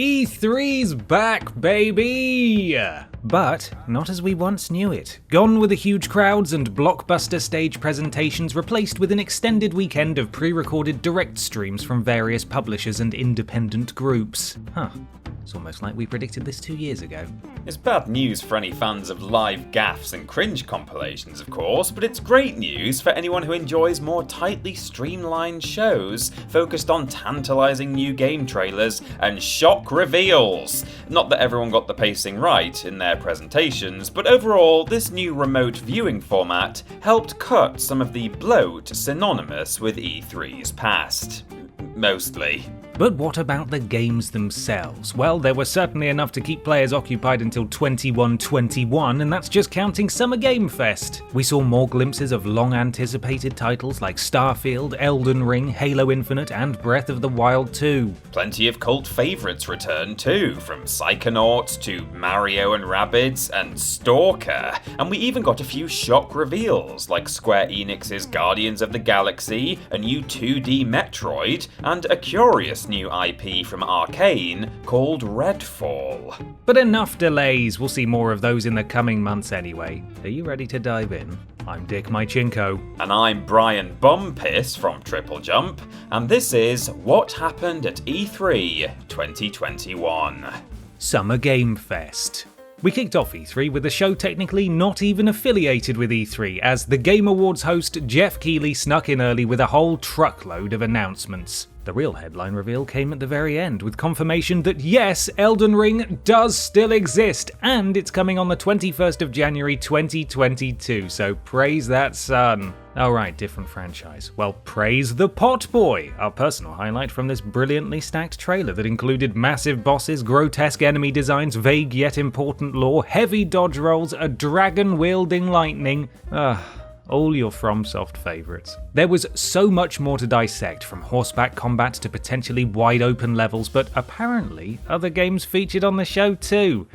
E3's back, baby! But not as we once knew it. Gone were the huge crowds and blockbuster stage presentations, replaced with an extended weekend of pre-recorded direct streams from various publishers and independent groups. It's almost like we predicted this 2 years ago. It's bad news for any fans of live gaffes and cringe compilations, of course, but it's great news for anyone who enjoys more tightly streamlined shows focused on tantalising new game trailers and shock reveals. Not that everyone got the pacing right in their presentations, but overall, this new remote viewing format helped cut some of the bloat synonymous with E3's past. Mostly. But what about the games themselves? Well, there were certainly enough to keep players occupied until 21/21, and that's just counting Summer Game Fest. We saw more glimpses of long-anticipated titles like Starfield, Elden Ring, Halo Infinite, and Breath of the Wild 2. Plenty of cult favourites returned too, from Psychonauts to Mario and Rabbids and S.T.A.L.K.E.R, and we even got a few shock reveals like Square Enix's Guardians of the Galaxy, a new 2D Metroid, and a curious new IP from Arcane called Redfall. But enough delays, we'll see more of those in the coming months anyway. Are you ready to dive in? I'm Dick Mycinko. And I'm Brian Bumpiss from Triple Jump, and this is What Happened at E3 2021. Summer Game Fest. We kicked off E3 with a show technically not even affiliated with E3, as the Game Awards host Jeff Keighley snuck in early with a whole truckload of announcements. The real headline reveal came at the very end, with confirmation that yes, Elden Ring does still exist, and it's coming on the 21st of January 2022, so praise that sun. Alright, different franchise. Well, praise the Pot Boy, our personal highlight from this brilliantly stacked trailer that included massive bosses, grotesque enemy designs, vague yet important lore, heavy dodge rolls, a dragon wielding lightning. All your FromSoft favourites. There was so much more to dissect, from horseback combat to potentially wide open levels, but apparently other games featured on the show too.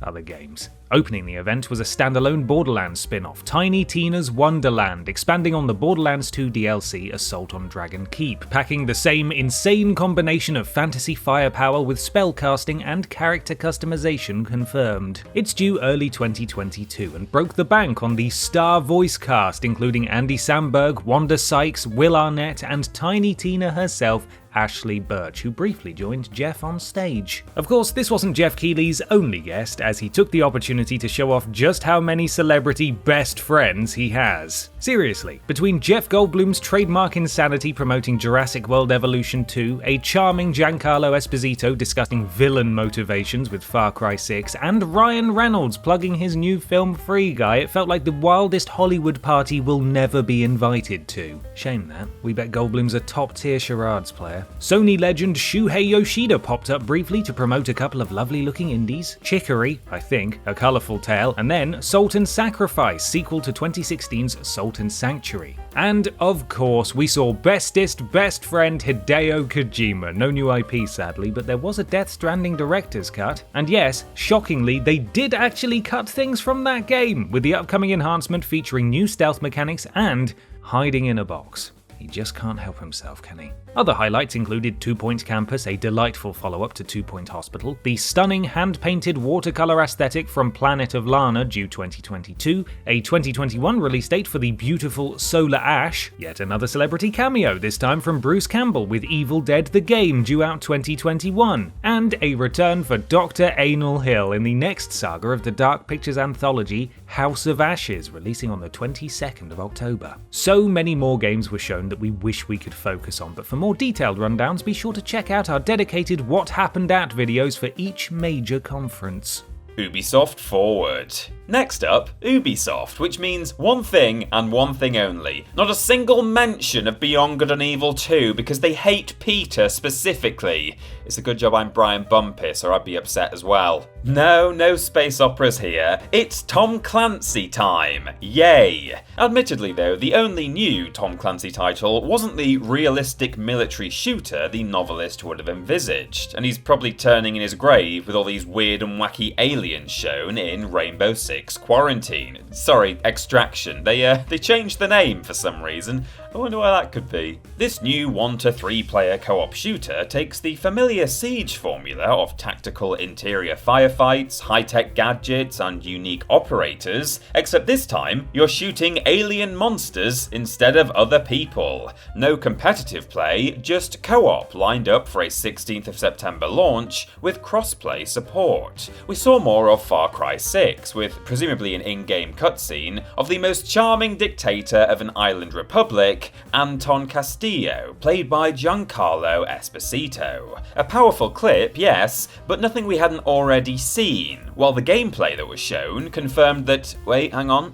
Other games. Opening the event was a standalone Borderlands spin-off, Tiny Tina's Wonderland, expanding on the Borderlands 2 DLC Assault on Dragon Keep, packing the same insane combination of fantasy firepower with spellcasting and character customization confirmed. It's due early 2022 and broke the bank on the star voice cast, including Andy Samberg, Wanda Sykes, Will Arnett, and Tiny Tina herself, Ashley Birch, who briefly joined Jeff on stage. Of course, this wasn't Jeff Keighley's only guest, as he took the opportunity to show off just how many celebrity best friends he has. Seriously, between Jeff Goldblum's trademark insanity promoting Jurassic World Evolution 2, a charming Giancarlo Esposito discussing villain motivations with Far Cry 6, and Ryan Reynolds plugging his new film Free Guy, it felt like the wildest Hollywood party we'll never be invited to. Shame that. We bet Goldblum's a top-tier charades player. Sony legend Shuhei Yoshida popped up briefly to promote a couple of lovely-looking indies, Chicory, I think, A Colourful Tale, and then Salt and Sacrifice, sequel to 2016's Salt and Sanctuary. And of course, we saw bestest best friend Hideo Kojima. No new IP sadly, but there was a Death Stranding director's cut. And yes, shockingly, they did actually cut things from that game, with the upcoming enhancement featuring new stealth mechanics and hiding in a box. He just can't help himself, can he? Other highlights included 2 Point Campus, a delightful follow-up to 2 Point Hospital, the stunning hand-painted watercolour aesthetic from Planet of Lana due 2022, a 2021 release date for the beautiful Solar Ash, yet another celebrity cameo, this time from Bruce Campbell with Evil Dead the Game due out 2021, and a return for Dr. Anal Hill in the next saga of the Dark Pictures anthology House of Ashes, releasing on the 22nd of October. So many more games were shown that we wish we could focus on, but for more detailed rundowns, be sure to check out our dedicated What Happened At videos for each major conference. Ubisoft Forward. Next up, Ubisoft, which means one thing and one thing only. Not a single mention of Beyond Good and Evil 2 because they hate Peter specifically. It's a good job I'm Brian Bumpiss or I'd be upset as well. No space operas here. It's Tom Clancy time. Yay! Admittedly though, the only new Tom Clancy title wasn't the realistic military shooter the novelist would have envisaged, and he's probably turning in his grave with all these weird and wacky alien aliens shown in Rainbow Six Quarantine. Sorry, Extraction. They changed the name for some reason. I wonder why that could be. This new 1 to 3 player co-op shooter takes the familiar Siege formula of tactical interior firefights, high-tech gadgets, and unique operators, except this time you're shooting alien monsters instead of other people. No competitive play, just co-op lined up for a 16th of September launch with crossplay support. We saw more of Far Cry 6, with presumably an in-game cutscene of the most charming dictator of an island republic, Anton Castillo, played by Giancarlo Esposito. A powerful clip, yes, but nothing we hadn't already seen, while the gameplay that was shown confirmed that... Wait, hang on.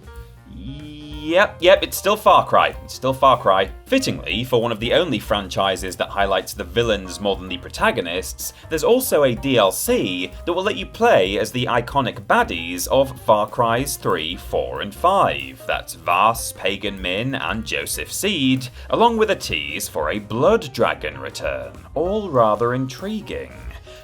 Yep, it's still Far Cry. Fittingly, for one of the only franchises that highlights the villains more than the protagonists, there's also a DLC that will let you play as the iconic baddies of Far Cry's 3, 4 and 5. That's Vaas, Pagan Min and Joseph Seed, along with a tease for a Blood Dragon return. All rather intriguing.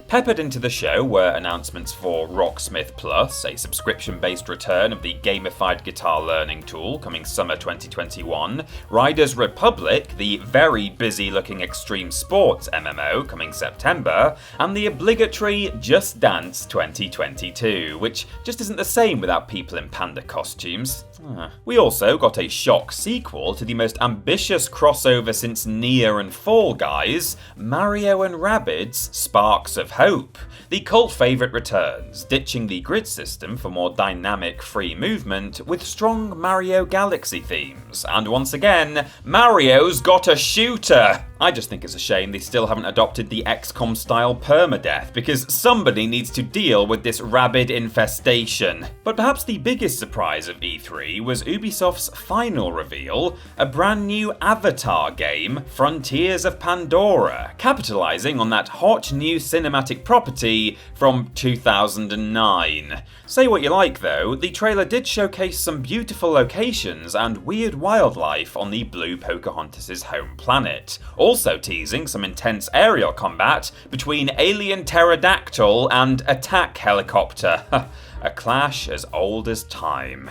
Peppered into the show were announcements for Rocksmith Plus, a subscription-based return of the gamified guitar learning tool coming summer 2021, Riders Republic, the very busy-looking extreme sports MMO coming September, and the obligatory Just Dance 2022, which just isn't the same without people in panda costumes. We also got a shock sequel to the most ambitious crossover since Nier and Fall Guys, Mario and Rabbids Sparks of Hope. The cult favourite returns, ditching the grid system for more dynamic, free movement with strong Mario Galaxy themes. And once again, Mario's got a shooter! I just think it's a shame they still haven't adopted the XCOM style permadeath, because somebody needs to deal with this rabid infestation. But perhaps the biggest surprise of E3 was Ubisoft's final reveal, a brand new Avatar game, Frontiers of Pandora, capitalising on that hot new cinematic property from 2009. Say what you like though, the trailer did showcase some beautiful locations and weird wildlife on the blue Pocahontas' home planet, also teasing some intense aerial combat between alien pterodactyl and attack helicopter. A clash as old as time.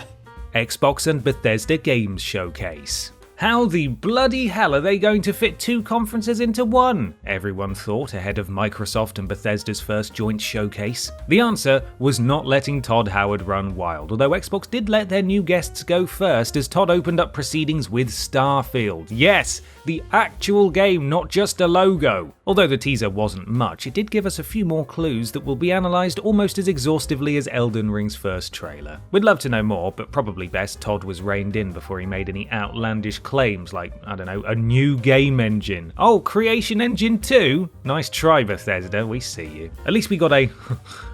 Xbox and Bethesda Games Showcase. How the bloody hell are they going to fit 2 conferences into one? Everyone thought ahead of Microsoft and Bethesda's first joint showcase. The answer was not letting Todd Howard run wild, although Xbox did let their new guests go first as Todd opened up proceedings with Starfield. Yes, the actual game, not just a logo. Although the teaser wasn't much, it did give us a few more clues that will be analysed almost as exhaustively as Elden Ring's first trailer. We'd love to know more, but probably best Todd was reined in before he made any outlandish claims like, I don't know, a new game engine. Oh, Creation Engine 2? Nice try, Bethesda, we see you. At least we got a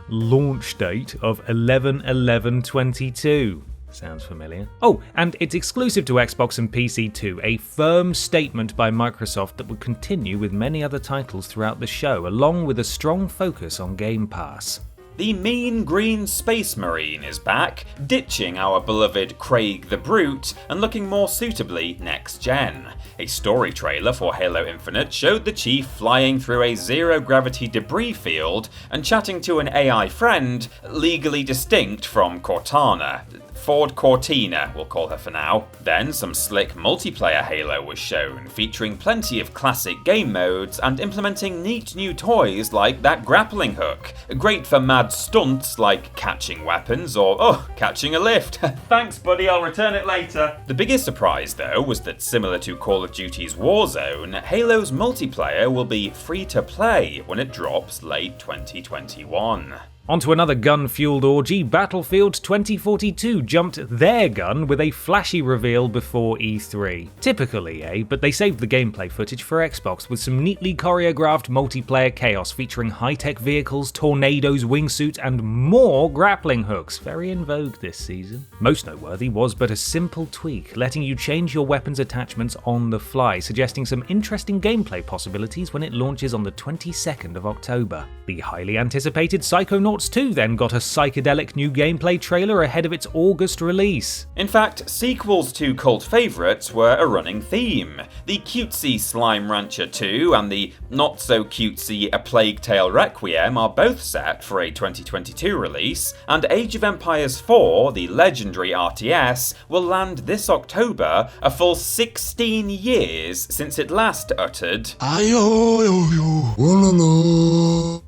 launch date of 11/11/22. Sounds familiar. Oh, and it's exclusive to Xbox and PC too, a firm statement by Microsoft that would continue with many other titles throughout the show, along with a strong focus on Game Pass. The mean green space marine is back, ditching our beloved Craig the Brute and looking more suitably next-gen. A story trailer for Halo Infinite showed the Chief flying through a zero-gravity debris field and chatting to an AI friend legally distinct from Cortana. Ford Cortina, we'll call her for now. Then some slick multiplayer Halo was shown, featuring plenty of classic game modes and implementing neat new toys like that grappling hook. Great for mad stunts like catching weapons or, catching a lift. Thanks buddy, I'll return it later. The biggest surprise though was that similar to Call of Duty's Warzone, Halo's multiplayer will be free to play when it drops late 2021. Onto another gun-fueled orgy, Battlefield 2042 jumped their gun with a flashy reveal before E3. Typical EA, but they saved the gameplay footage for Xbox with some neatly choreographed multiplayer chaos featuring high-tech vehicles, tornadoes, wingsuits, and more grappling hooks, very in vogue this season. Most noteworthy was but a simple tweak, letting you change your weapons attachments on the fly, suggesting some interesting gameplay possibilities when it launches on the 22nd of October. The highly anticipated Psychonauts Psychonauts 2 then got a psychedelic new gameplay trailer ahead of its August release. In fact, sequels to cult favourites were a running theme. The cutesy Slime Rancher 2 and the not-so-cutesy A Plague Tale Requiem are both set for a 2022 release, and Age of Empires 4, the legendary RTS, will land this October, a full 16 years since it last uttered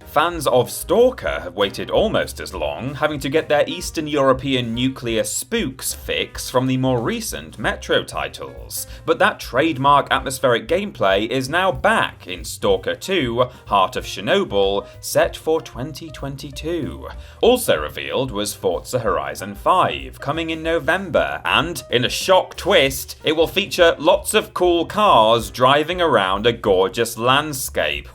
Fans of S.T.A.L.K.E.R have waited almost as long, having to get their Eastern European nuclear spooks fix from the more recent Metro titles. But that trademark atmospheric gameplay is now back in S.T.A.L.K.E.R 2, Heart of Chernobyl, set for 2022. Also revealed was Forza Horizon 5, coming in November, and, in a shock twist, it will feature lots of cool cars driving around a gorgeous landscape.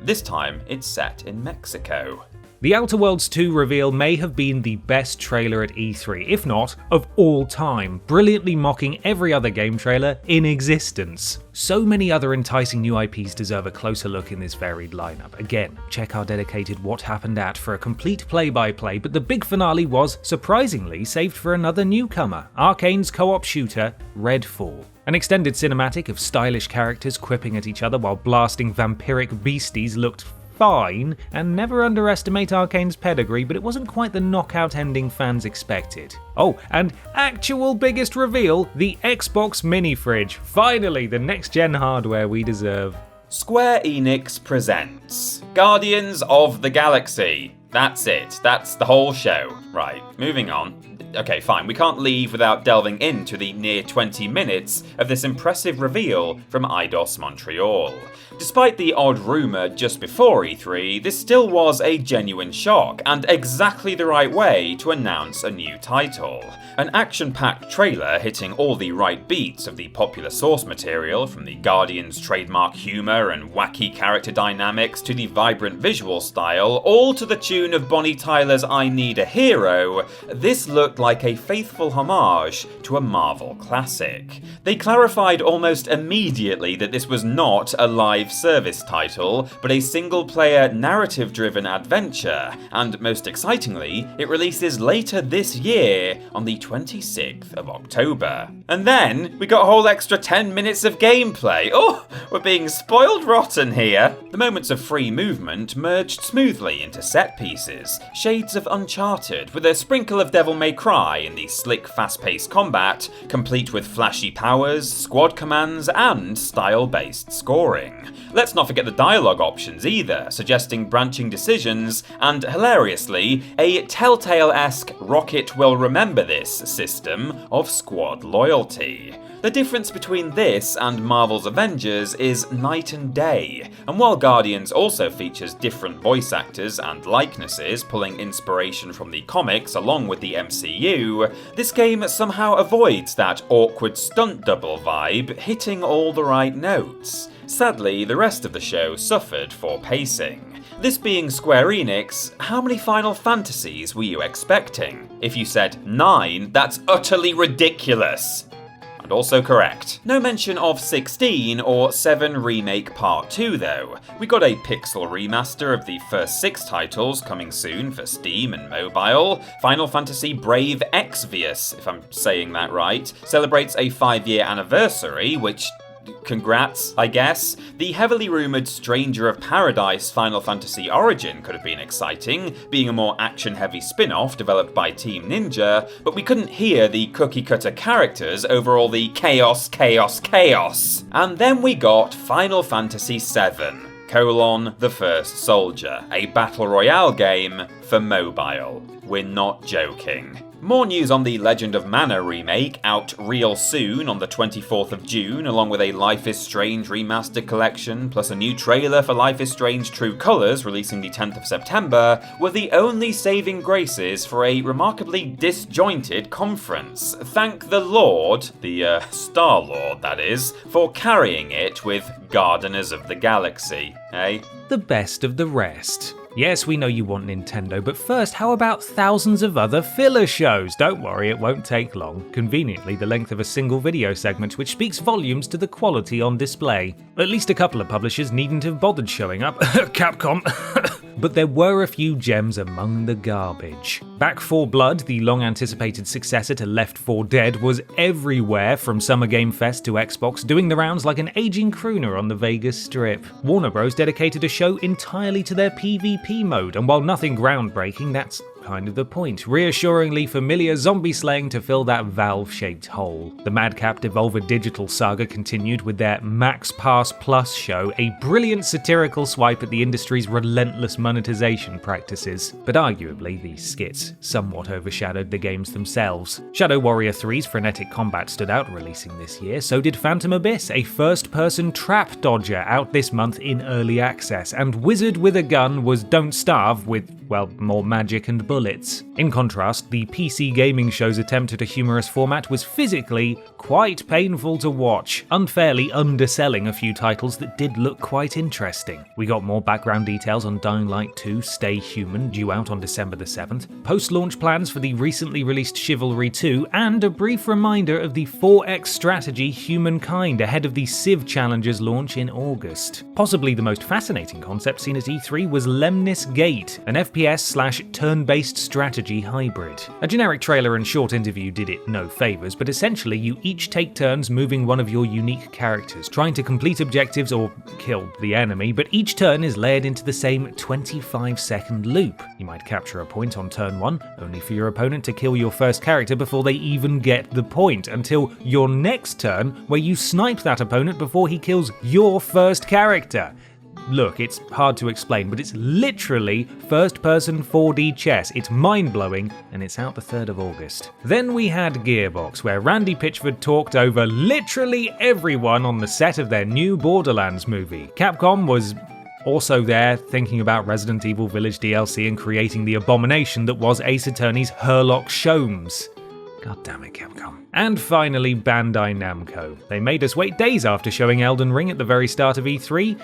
This time, it's set in Mexico. The Outer Worlds 2 reveal may have been the best trailer at E3, if not of all time, brilliantly mocking every other game trailer in existence. So many other enticing new IPs deserve a closer look in this varied lineup. Again, check our dedicated What Happened At for a complete play-by-play, but the big finale was, surprisingly, saved for another newcomer, Arkane's co-op shooter, Redfall. An extended cinematic of stylish characters quipping at each other while blasting vampiric beasties looked fine, and never underestimate Arkane's pedigree, but it wasn't quite the knockout ending fans expected. Oh, and actual biggest reveal, the Xbox mini fridge. Finally, the next-gen hardware we deserve. Square Enix presents Guardians of the Galaxy. That's it. That's the whole show. Right, moving on. Okay, fine, we can't leave without delving into the near 20 minutes of this impressive reveal from Eidos Montreal. Despite the odd rumour just before E3, this still was a genuine shock, and exactly the right way to announce a new title. An action-packed trailer hitting all the right beats of the popular source material, from the Guardians' trademark humour and wacky character dynamics to the vibrant visual style, all to the tune of Bonnie Tyler's I Need a Hero. This looked like a faithful homage to a Marvel classic. They clarified almost immediately that this was not a live service title, but a single-player narrative-driven adventure, and most excitingly, it releases later this year on the 26th of October. And then, we got a whole extra 10 minutes of gameplay. Oh, we're being spoiled rotten here. The moments of free movement merged smoothly into set pieces, shades of Uncharted, with a sprinkle of Devil May Cry in the slick, fast-paced combat, complete with flashy powers, squad commands, and style-based scoring. Let's not forget the dialogue options either, suggesting branching decisions, and hilariously, a Telltale-esque Rocket will remember this system of squad loyalty. The difference between this and Marvel's Avengers is night and day, and while Guardians also features different voice actors and likenesses pulling inspiration from the comics along with the MCU, this game somehow avoids that awkward stunt double vibe, hitting all the right notes. Sadly, the rest of the show suffered for pacing. This being Square Enix, how many Final Fantasies were you expecting? If you said 9, that's utterly ridiculous. And also correct. No mention of 16 or 7 Remake Part 2 though. We got a pixel remaster of the first 6 titles coming soon for Steam and mobile. Final Fantasy Brave Exvius, if I'm saying that right, celebrates a 5-year anniversary, which... congrats, I guess. The heavily rumoured Stranger of Paradise Final Fantasy Origin could have been exciting, being a more action-heavy spin-off developed by Team Ninja, but we couldn't hear the cookie-cutter characters over all the chaos, chaos, chaos. And then we got Final Fantasy VII, The First Soldier, a battle royale game for mobile. We're not joking. More news on the Legend of Mana remake, out real soon on the 24th of June, along with a Life is Strange remastered collection, plus a new trailer for Life is Strange True Colours releasing the 10th of September, were the only saving graces for a remarkably disjointed conference. Thank the Lord, the Star-Lord that is, for carrying it with Gardeners of the Galaxy, eh? The best of the rest. Yes, we know you want Nintendo, but first, how about thousands of other filler shows? Don't worry, it won't take long. Conveniently, the length of a single video segment, which speaks volumes to the quality on display. At least a couple of publishers needn't have bothered showing up. Capcom. but there were a few gems among the garbage. Back 4 Blood, the long-anticipated successor to Left 4 Dead, was everywhere from Summer Game Fest to Xbox, doing the rounds like an aging crooner on the Vegas Strip. Warner Bros. Dedicated a show entirely to their PvP mode, and while nothing groundbreaking, that's kind of the point. Reassuringly familiar zombie slaying to fill that Valve-shaped hole. The Madcap Devolver Digital saga continued with their Max Pass Plus show, a brilliant satirical swipe at the industry's relentless monetization practices. But arguably, these skits somewhat overshadowed the games themselves. Shadow Warrior 3's frenetic combat stood out, releasing this year. So did Phantom Abyss, a first-person trap dodger, out this month in early access. And Wizard with a Gun was Don't Starve with, well, more magic and bullets. In contrast, the PC gaming show's attempt at a humorous format was physically quite painful to watch, unfairly underselling a few titles that did look quite interesting. We got more background details on Dying Light 2 Stay Human, due out on December the 7th, post-launch plans for the recently released Chivalry 2, and a brief reminder of the 4X strategy Humankind ahead of the Civ Challenger's launch in August. Possibly the most fascinating concept seen at E3 was Lemnis Gate, an FPS/turn-based strategy hybrid. A generic trailer and short interview did it no favours, but essentially you each take turns moving one of your unique characters, trying to complete objectives or kill the enemy, but each turn is layered into the same 25-second loop. You might capture a point on turn 1, only for your opponent to kill your first character before they even get the point, until your next turn, where you snipe that opponent before he kills your first character. Look, it's hard to explain, but it's literally first-person 4D chess. It's mind-blowing, and it's out the 3rd of August. Then we had Gearbox, where Randy Pitchford talked over literally everyone on the set of their new Borderlands movie. Capcom was also there, thinking about Resident Evil Village DLC and creating the abomination that was Ace Attorney's Herlock Sholmes. God damn it, Capcom. And finally, Bandai Namco. They made us wait days after showing Elden Ring at the very start of E3,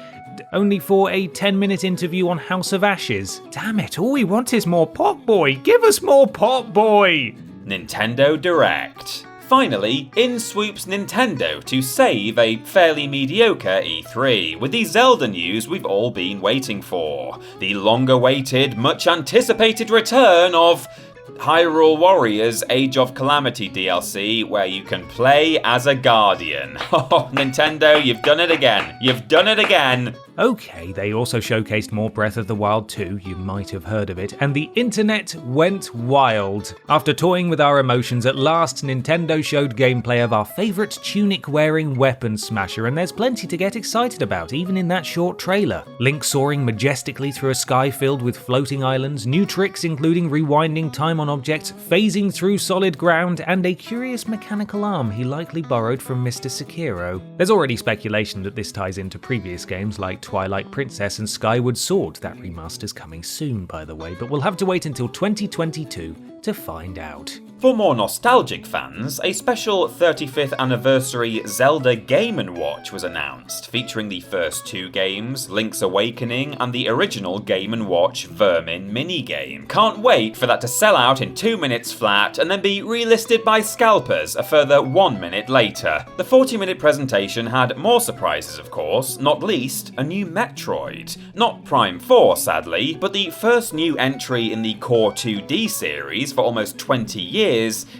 only for a 10-minute interview on House of Ashes. Damn it, all we want is more Pop Boy! Give us more Pop Boy! Nintendo Direct. Finally, in swoops Nintendo to save a fairly mediocre E3 with the Zelda news we've all been waiting for. The long-awaited, much-anticipated return of Hyrule Warriors Age of Calamity DLC, where you can play as a Guardian. Oh, Nintendo, you've done it again. You've done it again. Okay, they also showcased more Breath of the Wild 2, you might have heard of it, and the internet went wild. After toying with our emotions, at last Nintendo showed gameplay of our favourite tunic-wearing weapon smasher, and there's plenty to get excited about, even in that short trailer. Link soaring majestically through a sky filled with floating islands, new tricks including rewinding time on objects, phasing through solid ground, and a curious mechanical arm he likely borrowed from Mr. Sekiro. There's already speculation that this ties into previous games like Twilight Princess and Skyward Sword. That remaster's coming soon, by the way, but we'll have to wait until 2022 to find out. For more nostalgic fans, a special 35th anniversary Zelda Game & Watch was announced, featuring the first 2 games, Link's Awakening and the original Game & Watch Vermin minigame. Can't wait for that to sell out in 2 minutes flat and then be relisted by scalpers a further 1 minute later. The 40-minute presentation had more surprises, of course, not least a new Metroid. Not Prime 4, sadly, but the first new entry in the Core 2D series for almost 20 years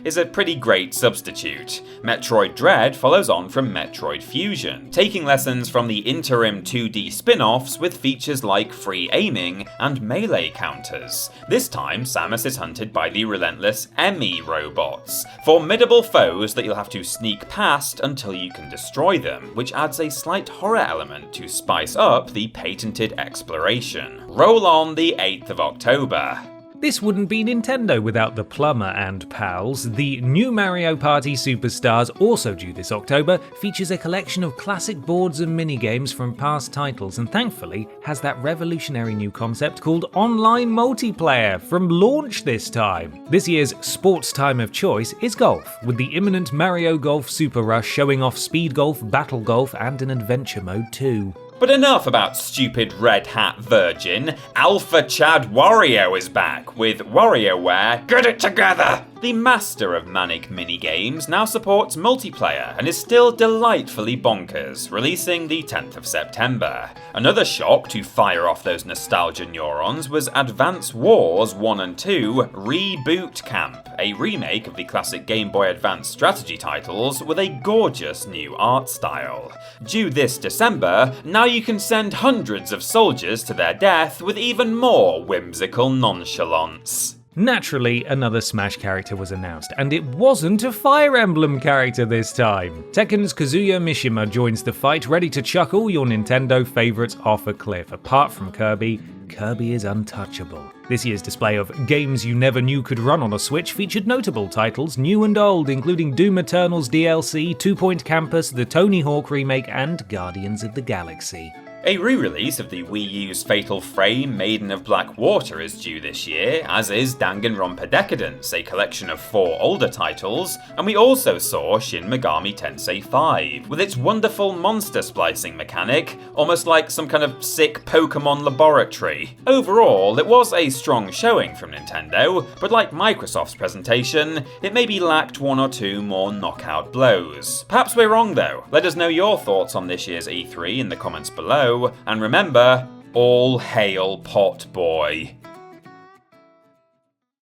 is a pretty great substitute. Metroid Dread follows on from Metroid Fusion, taking lessons from the interim 2D spin-offs with features like free aiming and melee counters. This time, Samus is hunted by the relentless Emmy robots, formidable foes that you'll have to sneak past until you can destroy them, which adds a slight horror element to spice up the patented exploration. Roll on the 8th of October. This wouldn't be Nintendo without the Plumber and pals. The new Mario Party Superstars, also due this October, features a collection of classic boards and minigames from past titles, and thankfully has that revolutionary new concept called online multiplayer from launch this time. This year's sports time of choice is golf, with the imminent Mario Golf Super Rush showing off speed golf, battle golf, and an adventure mode too. But enough about stupid Red Hat Virgin. Alpha Chad Wario is back with WarioWare Get It Together! The master of manic minigames now supports multiplayer and is still delightfully bonkers, releasing the 10th of September. Another shock to fire off those nostalgia neurons was Advance Wars 1 and 2 Reboot Camp, a remake of the classic Game Boy Advance strategy titles with a gorgeous new art style. Due this December, now you can send hundreds of soldiers to their death with even more whimsical nonchalance. Naturally, another Smash character was announced, and it wasn't a Fire Emblem character this time. Tekken's Kazuya Mishima joins the fight, ready to chuck all your Nintendo favourites off a cliff. Apart from Kirby, Kirby is untouchable. This year's display of games you never knew could run on a Switch featured notable titles, new and old, including Doom Eternal's DLC, 2 Point Campus, the Tony Hawk remake, and Guardians of the Galaxy. A re-release of the Wii U's Fatal Frame Maiden of Black Water is due this year, as is Danganronpa Decadence, a collection of 4 older titles, and we also saw Shin Megami Tensei 5, with its wonderful monster splicing mechanic, almost like some kind of sick Pokemon laboratory. Overall, it was a strong showing from Nintendo, but like Microsoft's presentation, it maybe lacked 1 or 2 more knockout blows. Perhaps we're wrong though. Let us know your thoughts on this year's E3 in the comments below. And remember, all hail Pot Boy.